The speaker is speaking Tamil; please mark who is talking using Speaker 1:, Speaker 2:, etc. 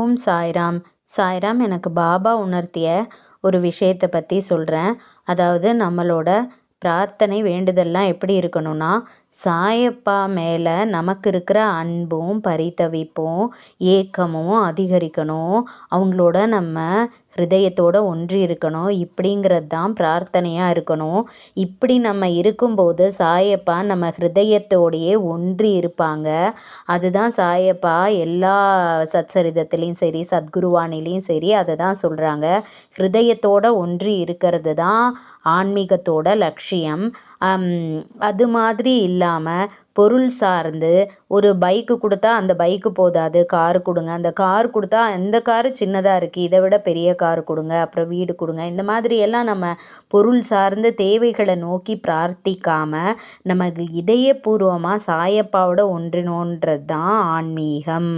Speaker 1: ஓம் சாய்ராம். சாய்ராம், எனக்கு பாபா உணர்த்திய ஒரு விஷயத்தை பற்றி சொல்கிறேன். அதாவது நம்மளோட பிரார்த்தனை வேண்டுதல்லாம் எப்படி இருக்கணும்னா, சாயப்பா மேலே நமக்கு இருக்கிற அன்பும் பரிதவிப்பும் ஏக்கமும் அதிகரிக்கணும். அவங்களோட நம்ம ஹிருதயத்தோட ஒன்றி இருக்கணும். இப்படிங்கிறது தான் பிரார்த்தனையாக இருக்கணும். இப்படி நம்ம இருக்கும்போது சாயப்பா நம்ம ஹிருதயத்தோடையே ஒன்றி இருப்பாங்க. அதுதான் சாயப்பா எல்லா சச்சரிதத்துலேயும் சரி, சத்குருவானிலையும் சரி, அதை தான் சொல்கிறாங்க. ஹிருதயத்தோட ஒன்றி இருக்கிறது தான் ஆன்மீகத்தோட லட்சியம். அது மாதிரி இல்லாமல் பொருள் சார்ந்து ஒரு பைக்கு கொடுத்தா அந்த பைக்கு போதாது, காரு கொடுங்க, அந்த கார் கொடுத்தா அந்த காரு சின்னதாக இருக்குது, இதை விட பெரிய கார் கொடுங்க, அப்புறம் வீடு கொடுங்க, இந்த மாதிரி எல்லாம் நம்ம பொருள் சார்ந்த தேவைகளை நோக்கி பிரார்த்திக்காமல் நமக்கு இதயபூர்வமாக சாயப்பாவோட ஒன்றினோன்றது தான் ஆன்மீகம்.